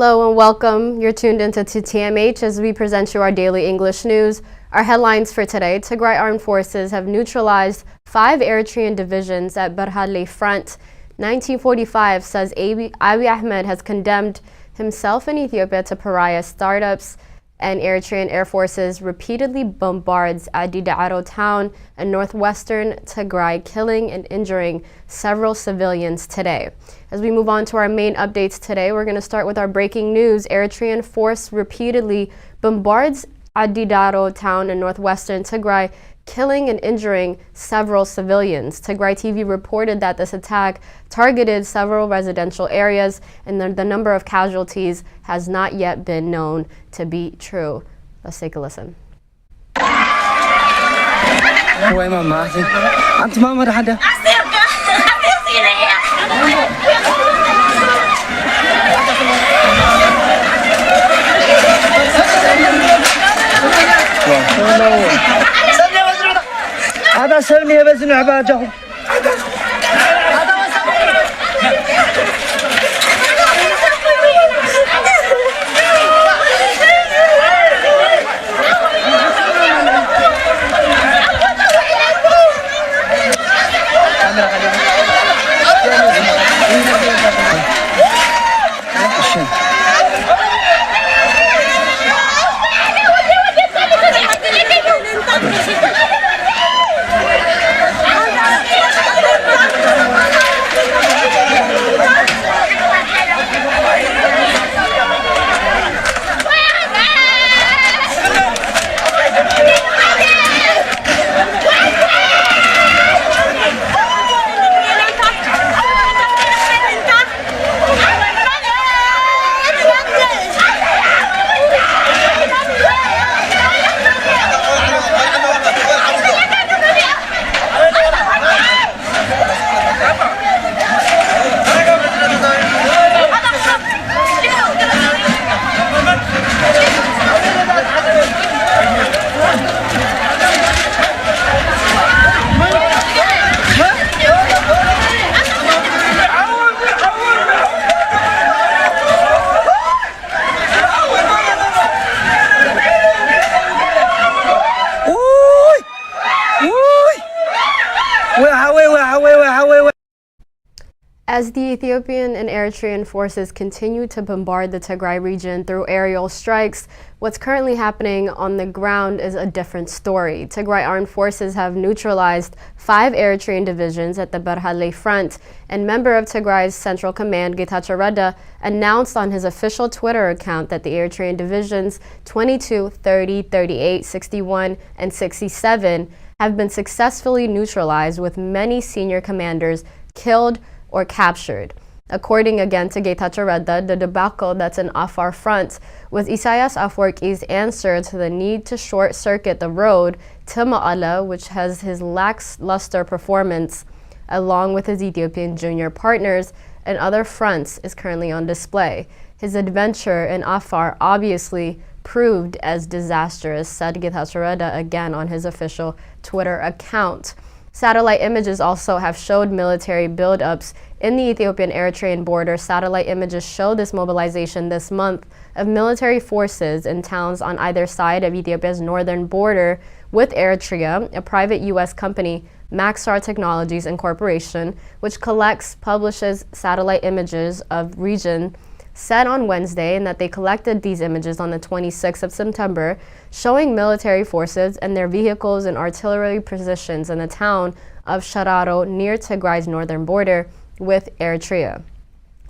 Hello and welcome. You're tuned into TMH as we present you our daily English news. Our headlines for today: Tigray armed forces have neutralized 5 Eritrean divisions at Berhale front. 1945 says Abiy Ahmed has condemned himself and Ethiopia to pariah startups, and Eritrean air forces repeatedly bombards Adidaro town in northwestern Tigray, killing and injuring several civilians today. As we move on to our main updates today, we're going to start with our breaking news. Eritrean force repeatedly bombards Adidaro town in northwestern Tigray, killing and injuring several civilians. Tigray TV reported that this attack targeted several residential areas, and the number of casualties has not yet been known to be true. Let's take a listen. هذا سلمي بس نعباجهم As the Ethiopian and Eritrean forces continue to bombard the Tigray region through aerial strikes, what's currently happening on the ground is a different story. Tigray armed forces have neutralized 5 Eritrean divisions at the Berhale front, and member of Tigray's Central Command, Getachew Reda, announced on his official Twitter account that the Eritrean divisions 22, 30, 38, 61, and 67 have been successfully neutralized, with many senior commanders killed or captured. According again to Getachew Reda, the debacle that's in Afar front was Isaias Afwerki's answer to the need to short-circuit the road to Ma'ala, which has his lackluster performance along with his Ethiopian junior partners and other fronts is currently on display. His adventure in Afar obviously proved as disastrous, said Getachew Reda again on his official Twitter account. Satellite images also have showed military buildups in the Ethiopian-Eritrean border. Satellite images show this mobilization this month of military forces in towns on either side of Ethiopia's northern border with Eritrea. A private U.S. company, Maxar Technologies Incorporation, which publishes satellite images of region, said on Wednesday and that they collected these images on the 26th of September, showing military forces and their vehicles and artillery positions in the town of Shararo near Tigray's northern border with Eritrea.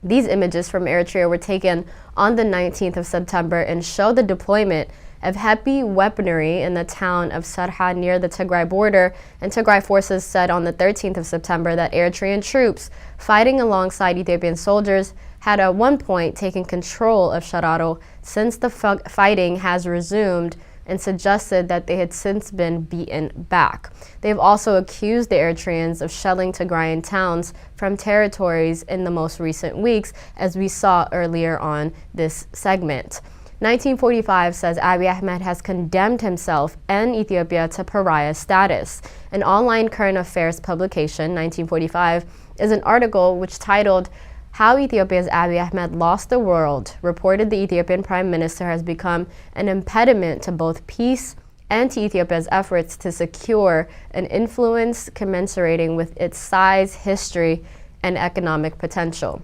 These images from Eritrea were taken on the 19th of September and show the deployment of heavy weaponry in the town of Sarha near the Tigray border, and Tigray forces said on the 13th of September that Eritrean troops fighting alongside Ethiopian soldiers had at one point taken control of Shararo since the fighting has resumed, and suggested that they had since been beaten back. They've also accused the Eritreans of shelling Tigrayan towns from territories in the most recent weeks, as we saw earlier on this segment. 1945 says Abiy Ahmed has condemned himself and Ethiopia to pariah status. An online current affairs publication, 1945, is an article which titled How Ethiopia's Abiy Ahmed lost the world, reported the Ethiopian Prime Minister has become an impediment to both peace and to Ethiopia's efforts to secure an influence commensurating with its size, history, and economic potential.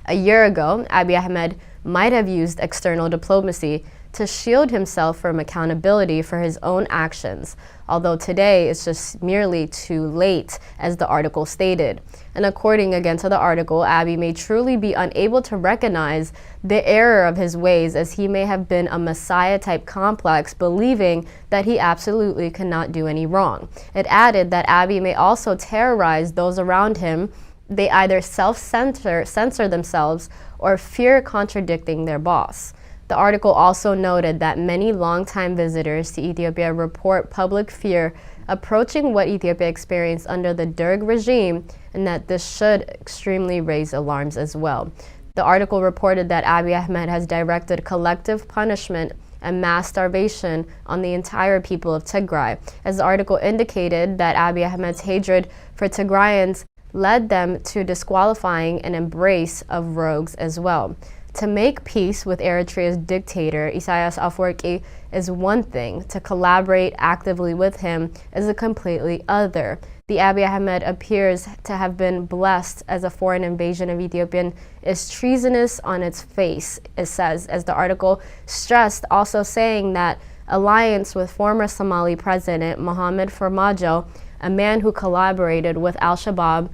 A year ago, Abiy Ahmed might have used external diplomacy to shield himself from accountability for his own actions, although today it's just merely too late, as the article stated. And according again to the article, Abiy may truly be unable to recognize the error of his ways, as he may have been a messiah-type complex, believing that he absolutely cannot do any wrong. It added that Abiy may also terrorize those around him. They either censor themselves or fear contradicting their boss. The article also noted that many longtime visitors to Ethiopia report public fear approaching what Ethiopia experienced under the Derg regime, and that this should extremely raise alarms as well. The article reported that Abiy Ahmed has directed collective punishment and mass starvation on the entire people of Tigray, as the article indicated that Abiy Ahmed's hatred for Tigrayans led them to disqualifying an embrace of rogues as well. To make peace with Eritrea's dictator, Isaias Afwerki, is one thing. To collaborate actively with him is a completely other. The Abiy Ahmed appears to have been blessed, as a foreign invasion of Ethiopian is treasonous on its face, it says, as the article stressed, also saying that alliance with former Somali President Mohamed Farmajo, a man who collaborated with al-Shabaab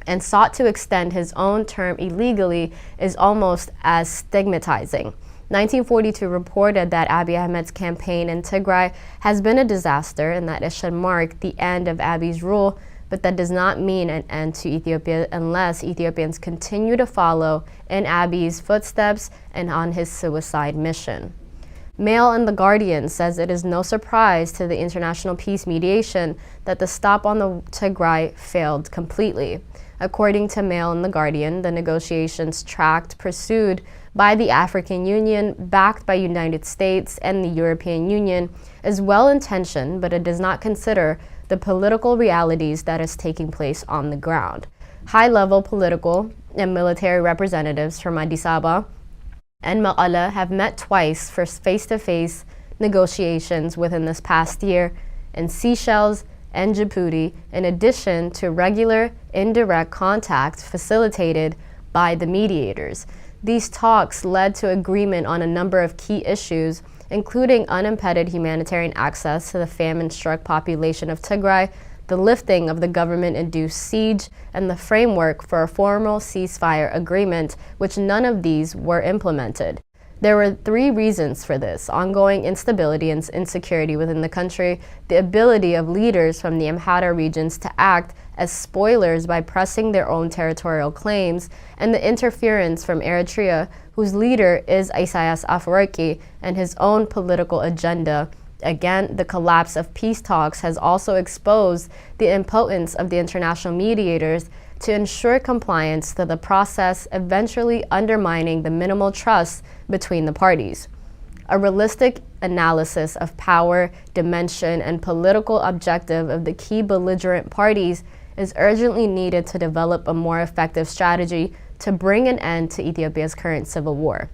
and sought to extend his own term illegally, is almost as stigmatizing. 1942 reported that Abiy Ahmed's campaign in Tigray has been a disaster and that it should mark the end of Abiy's rule, but that does not mean an end to Ethiopia unless Ethiopians continue to follow in Abiy's footsteps and on his suicide mission. Mail and The Guardian says it is no surprise to the international peace mediation that the stop on the Tigray failed completely. According to Mail and The Guardian, the negotiations tracked pursued by the African Union, backed by United States and the European Union, is well-intentioned, but it does not consider the political realities that is taking place on the ground. High-level political and military representatives from Addis Ababa and Mekelle have met twice for face-to-face negotiations within this past year in Seychelles and Djibouti, in addition to regular indirect contact facilitated by the mediators. These talks led to agreement on a number of key issues, including unimpeded humanitarian access to the famine-struck population of Tigray, the lifting of the government-induced siege, and the framework for a formal ceasefire agreement, which none of these were implemented. There were three reasons for this: ongoing instability and insecurity within the country, the ability of leaders from the Amhara regions to act as spoilers by pressing their own territorial claims, and the interference from Eritrea, whose leader is Isaias Afwerki, and his own political agenda. Again, the collapse of peace talks has also exposed the impotence of the international mediators to ensure compliance to the process, eventually undermining the minimal trust between the parties. A realistic analysis of power, dimension, and political objective of the key belligerent parties is urgently needed to develop a more effective strategy to bring an end to Ethiopia's current civil war.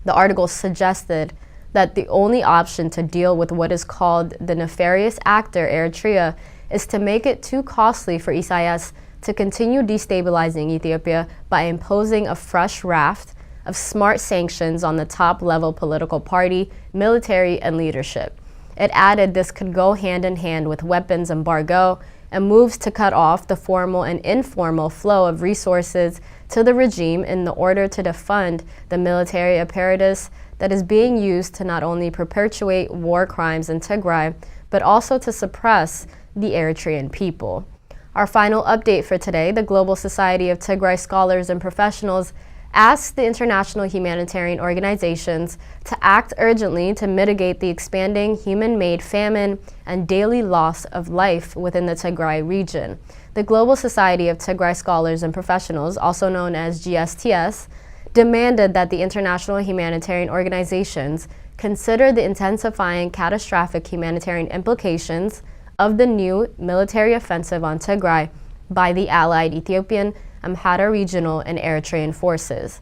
The article suggested that the only option to deal with what is called the nefarious actor Eritrea is to make it too costly for Isaias to continue destabilizing Ethiopia by imposing a fresh raft of smart sanctions on the top-level political party, military, and leadership. It added this could go hand in hand with weapons embargo and moves to cut off the formal and informal flow of resources to the regime in the order to defund the military apparatus that is being used to not only perpetuate war crimes in Tigray, but also to suppress the Eritrean people. Our final update for today: the Global Society of Tigray Scholars and Professionals asks the international humanitarian organizations to act urgently to mitigate the expanding human-made famine and daily loss of life within the Tigray region. The Global Society of Tigray Scholars and Professionals, also known as GSTS, demanded that the international humanitarian organizations consider the intensifying catastrophic humanitarian implications of the new military offensive on Tigray by the allied Ethiopian, Amhara Regional and Eritrean forces.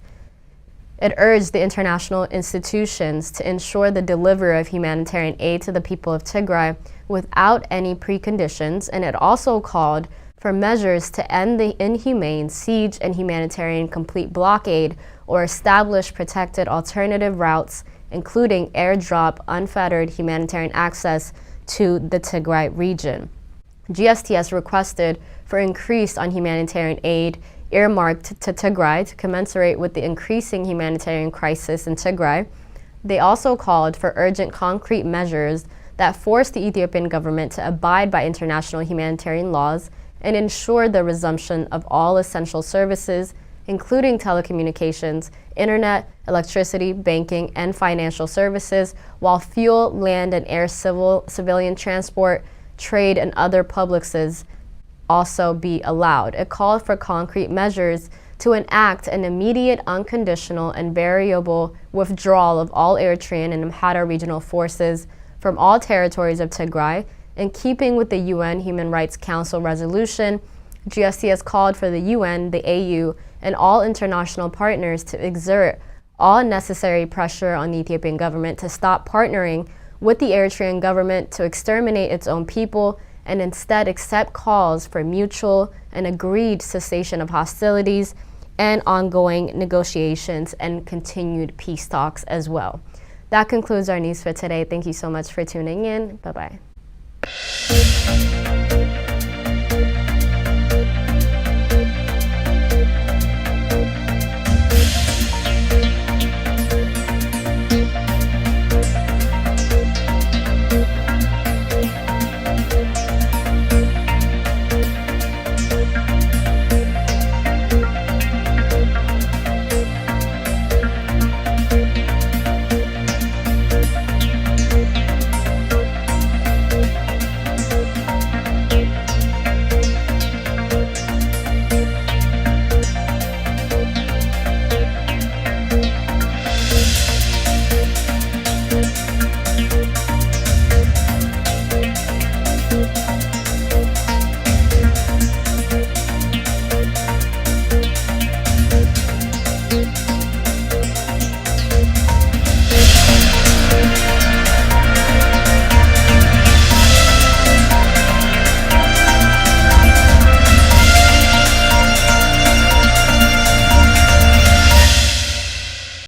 It urged the international institutions to ensure the delivery of humanitarian aid to the people of Tigray without any preconditions, and it also called for measures to end the inhumane siege and humanitarian complete blockade or establish protected alternative routes, including airdrop unfettered humanitarian access to the Tigray region. GSTS requested for increase on humanitarian aid earmarked to Tigray to commensurate with the increasing humanitarian crisis in Tigray. They also called for urgent concrete measures that force the Ethiopian government to abide by international humanitarian laws and ensure the resumption of all essential services, including telecommunications, internet, electricity, banking, and financial services, while fuel, land, and air civilian transport, trade, and other publics also be allowed. It called for concrete measures to enact an immediate, unconditional, and variable withdrawal of all Eritrean and Amhara regional forces from all territories of Tigray. In keeping with the UN Human Rights Council resolution, GSTS called for the UN, the AU, and all international partners to exert all necessary pressure on the Ethiopian government to stop partnering with the Eritrean government to exterminate its own people and instead accept calls for mutual and agreed cessation of hostilities and ongoing negotiations and continued peace talks as well. That concludes our news for today. Thank you so much for tuning in. Bye-bye.